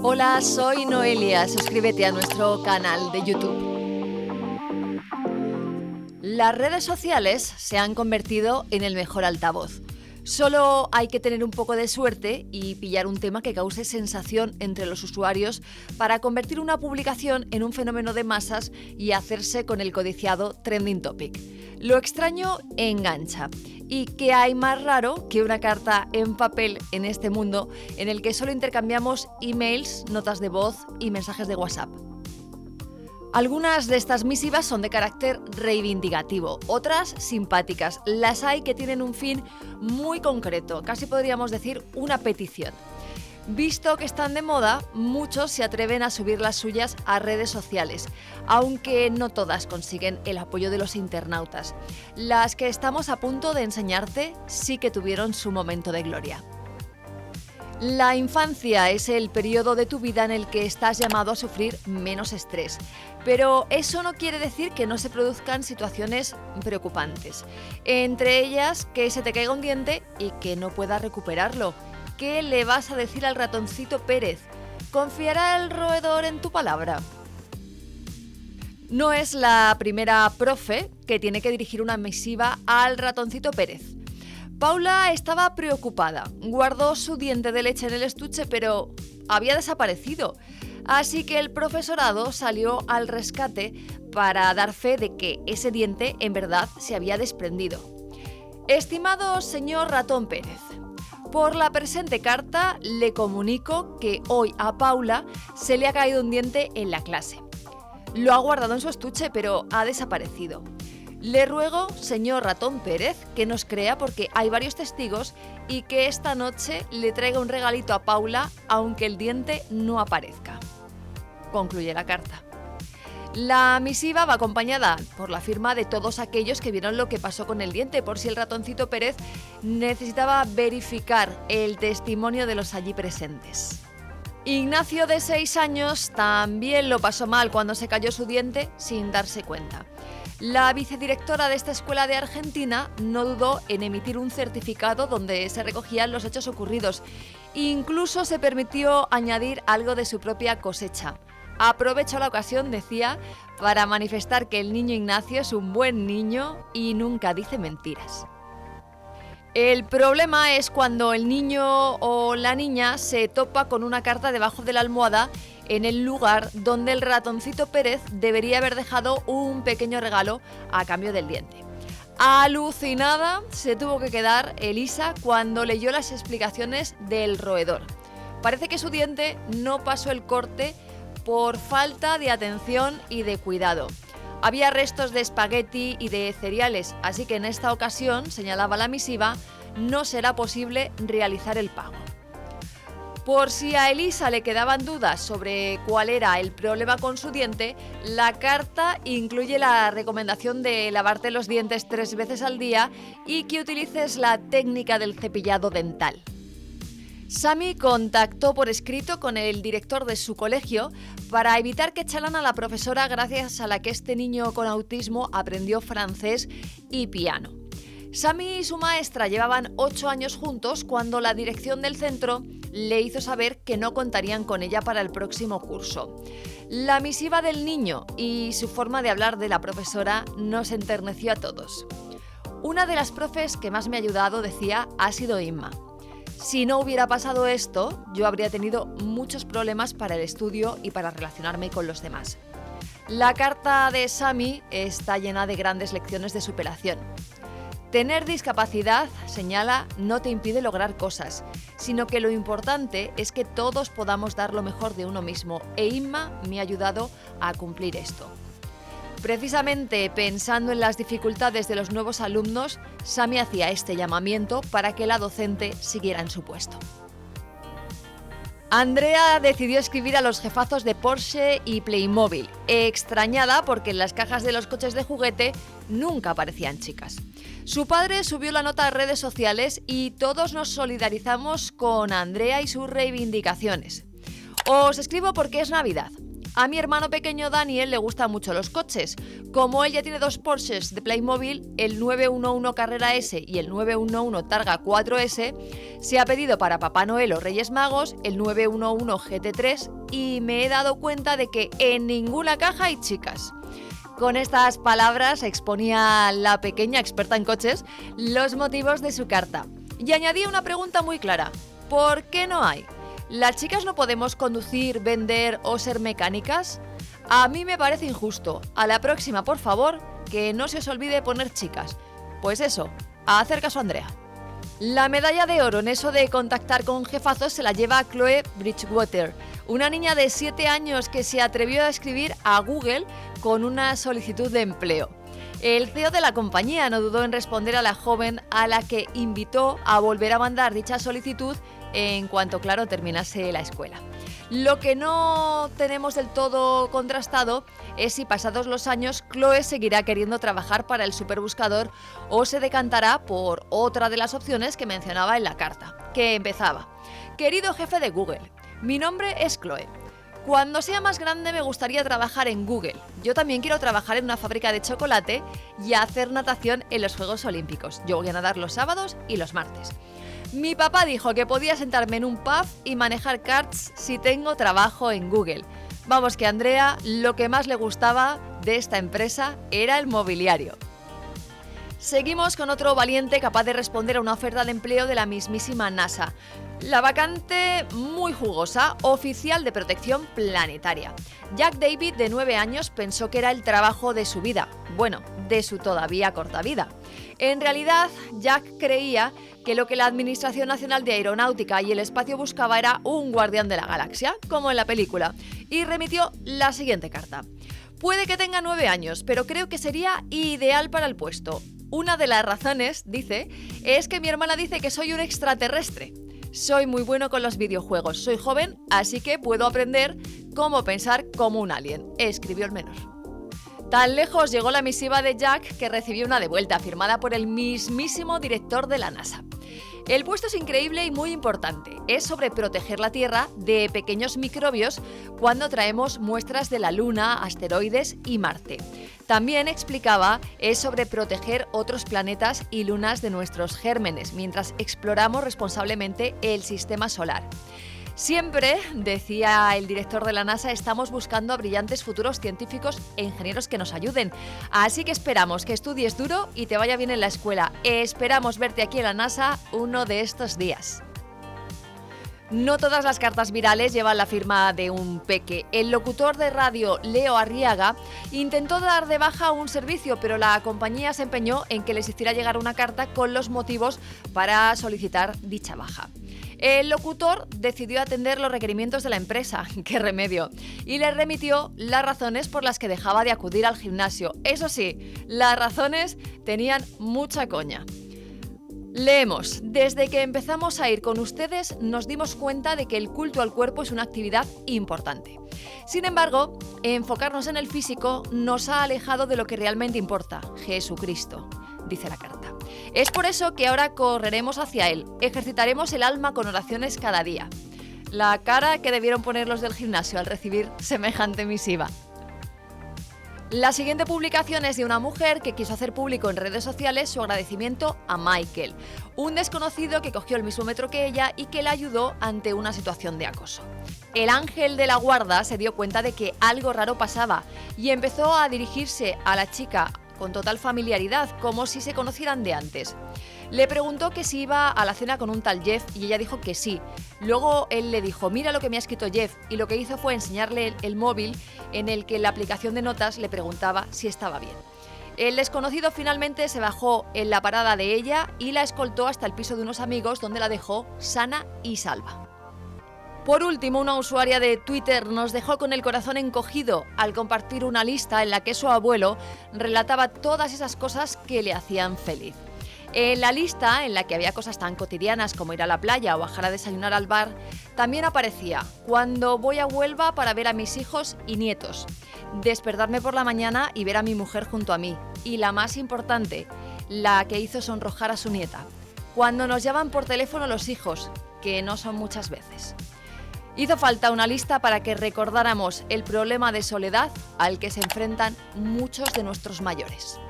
Hola, soy Noelia. Suscríbete a nuestro canal de YouTube. Las redes sociales se han convertido en el mejor altavoz. Solo hay que tener un poco de suerte y pillar un tema que cause sensación entre los usuarios para convertir una publicación en un fenómeno de masas y hacerse con el codiciado trending topic. Lo extraño engancha. ¿Y qué hay más raro que una carta en papel en este mundo en el que solo intercambiamos emails, notas de voz y mensajes de WhatsApp? Algunas de estas misivas son de carácter reivindicativo, otras simpáticas. Las hay que tienen un fin muy concreto, casi podríamos decir una petición. Visto que están de moda, muchos se atreven a subir las suyas a redes sociales, aunque no todas consiguen el apoyo de los internautas. Las que estamos a punto de enseñarte sí que tuvieron su momento de gloria. La infancia es el periodo de tu vida en el que estás llamado a sufrir menos estrés, pero eso no quiere decir que no se produzcan situaciones preocupantes. Entre ellas, que se te caiga un diente y que no puedas recuperarlo. ¿Qué le vas a decir al ratoncito Pérez? ¿Confiará el roedor en tu palabra? No es la primera profe que tiene que dirigir una misiva al ratoncito Pérez. Paula estaba preocupada. Guardó su diente de leche en el estuche, pero había desaparecido. Así que el profesorado salió al rescate para dar fe de que ese diente en verdad se había desprendido. Estimado señor ratón Pérez, por la presente carta le comunico que hoy a Paula se le ha caído un diente en la clase. Lo ha guardado en su estuche, pero ha desaparecido. Le ruego, señor ratón Pérez, que nos crea porque hay varios testigos y que esta noche le traiga un regalito a Paula, aunque el diente no aparezca. Concluye la carta. La misiva va acompañada por la firma de todos aquellos que vieron lo que pasó con el diente, por si el ratoncito Pérez necesitaba verificar el testimonio de los allí presentes. Ignacio, de 6 años, también lo pasó mal cuando se cayó su diente sin darse cuenta. La vicedirectora de esta escuela de Argentina no dudó en emitir un certificado donde se recogían los hechos ocurridos. Incluso se permitió añadir algo de su propia cosecha. Aprovechó la ocasión, decía, para manifestar que el niño Ignacio es un buen niño y nunca dice mentiras. El problema es cuando el niño o la niña se topa con una carta debajo de la almohada en el lugar donde el ratoncito Pérez debería haber dejado un pequeño regalo a cambio del diente. Alucinada se tuvo que quedar Elisa cuando leyó las explicaciones del roedor. Parece que su diente no pasó el corte por falta de atención y de cuidado. Había restos de espagueti y de cereales, así que en esta ocasión, señalaba la misiva, no será posible realizar el pago. Por si a Elisa le quedaban dudas sobre cuál era el problema con su diente, la carta incluye la recomendación de lavarte los dientes 3 veces al día y que utilices la técnica del cepillado dental. Sami contactó por escrito con el director de su colegio para evitar que echaran a la profesora, gracias a la que este niño con autismo aprendió francés y piano. Sami y su maestra llevaban 8 años juntos cuando la dirección del centro le hizo saber que no contarían con ella para el próximo curso. La misiva del niño y su forma de hablar de la profesora nos enterneció a todos. Una de las profes que más me ha ayudado, decía, ha sido Inma. Si no hubiera pasado esto, yo habría tenido muchos problemas para el estudio y para relacionarme con los demás. La carta de Sami está llena de grandes lecciones de superación. Tener discapacidad, señala, no te impide lograr cosas, sino que lo importante es que todos podamos dar lo mejor de uno mismo, e Inma me ha ayudado a cumplir esto. Precisamente pensando en las dificultades de los nuevos alumnos, Sami hacía este llamamiento para que la docente siguiera en su puesto. Andrea decidió escribir a los jefazos de Porsche y Playmobil, extrañada porque en las cajas de los coches de juguete nunca aparecían chicas. Su padre subió la nota a redes sociales y todos nos solidarizamos con Andrea y sus reivindicaciones. Os escribo porque es Navidad. A mi hermano pequeño Daniel le gustan mucho los coches. Como él ya tiene 2 Porsches de Playmobil, el 911 Carrera S y el 911 Targa 4S, se ha pedido para Papá Noel o Reyes Magos el 911 GT3 y me he dado cuenta de que en ninguna caja hay chicas. Con estas palabras exponía la pequeña experta en coches los motivos de su carta. Y añadía una pregunta muy clara. ¿Por qué no hay? ¿Las chicas no podemos conducir, vender o ser mecánicas? A mí me parece injusto. A la próxima, por favor, que no se os olvide poner chicas. Pues eso, a hacer caso a Andrea. La medalla de oro en eso de contactar con jefazos se la lleva Chloe Bridgewater, una niña de 7 años que se atrevió a escribir a Google con una solicitud de empleo. El CEO de la compañía no dudó en responder a la joven, a la que invitó a volver a mandar dicha solicitud en cuanto, claro, terminase la escuela. Lo que no tenemos del todo contrastado es si pasados los años Chloe seguirá queriendo trabajar para el superbuscador o se decantará por otra de las opciones que mencionaba en la carta, que empezaba: querido jefe de Google, mi nombre es Chloe. Cuando sea más grande me gustaría trabajar en Google. Yo también quiero trabajar en una fábrica de chocolate y hacer natación en los Juegos Olímpicos. Yo voy a nadar los sábados y los martes. Mi papá dijo que podía sentarme en un pub y manejar karts si tengo trabajo en Google. Vamos que a Andrea lo que más le gustaba de esta empresa era el mobiliario. Seguimos con otro valiente capaz de responder a una oferta de empleo de la mismísima NASA. La vacante muy jugosa, oficial de protección planetaria. Jack David, de 9 años, pensó que era el trabajo de su vida. Bueno, de su todavía corta vida. En realidad, Jack creía que lo que la Administración Nacional de Aeronáutica y el Espacio buscaba era un guardián de la galaxia, como en la película, y remitió la siguiente carta. Puede que tenga 9 años, pero creo que sería ideal para el puesto. Una de las razones, dice, es que mi hermana dice que soy un extraterrestre. Soy muy bueno con los videojuegos, soy joven, así que puedo aprender cómo pensar como un alien, escribió el menor. Tan lejos llegó la misiva de Jack que recibió una de vuelta firmada por el mismísimo director de la NASA. El puesto es increíble y muy importante. Es sobre proteger la Tierra de pequeños microbios cuando traemos muestras de la Luna, asteroides y Marte. También explicaba, es sobre proteger otros planetas y lunas de nuestros gérmenes mientras exploramos responsablemente el sistema solar. Siempre, decía el director de la NASA, estamos buscando a brillantes futuros científicos e ingenieros que nos ayuden. Así que esperamos que estudies duro y te vaya bien en la escuela. Esperamos verte aquí en la NASA uno de estos días. No todas las cartas virales llevan la firma de un peque. El locutor de radio Leo Arriaga intentó dar de baja un servicio, pero la compañía se empeñó en que les hiciera llegar una carta con los motivos para solicitar dicha baja. El locutor decidió atender los requerimientos de la empresa, qué remedio, y le remitió las razones por las que dejaba de acudir al gimnasio. Eso sí, las razones tenían mucha coña. Leemos, desde que empezamos a ir con ustedes nos dimos cuenta de que el culto al cuerpo es una actividad importante. Sin embargo, enfocarnos en el físico nos ha alejado de lo que realmente importa, Jesucristo, dice la carta. Es por eso que ahora correremos hacia Él, ejercitaremos el alma con oraciones cada día. La cara que debieron poner los del gimnasio al recibir semejante misiva. La siguiente publicación es de una mujer que quiso hacer público en redes sociales su agradecimiento a Michael, un desconocido que cogió el mismo metro que ella y que la ayudó ante una situación de acoso. El ángel de la guarda se dio cuenta de que algo raro pasaba y empezó a dirigirse a la chica con total familiaridad, como si se conocieran de antes. Le preguntó que si iba a la cena con un tal Jeff y ella dijo que sí. Luego él le dijo, mira lo que me ha escrito Jeff, y lo que hizo fue enseñarle el móvil en el que la aplicación de notas le preguntaba si estaba bien. El desconocido finalmente se bajó en la parada de ella y la escoltó hasta el piso de unos amigos donde la dejó sana y salva. Por último, una usuaria de Twitter nos dejó con el corazón encogido al compartir una lista en la que su abuelo relataba todas esas cosas que le hacían feliz. En la lista, en la que había cosas tan cotidianas como ir a la playa o bajar a desayunar al bar, también aparecía cuando voy a Huelva para ver a mis hijos y nietos, despertarme por la mañana y ver a mi mujer junto a mí, y la más importante, la que hizo sonrojar a su nieta, cuando nos llaman por teléfono los hijos, que no son muchas veces. Hizo falta una lista para que recordáramos el problema de soledad al que se enfrentan muchos de nuestros mayores.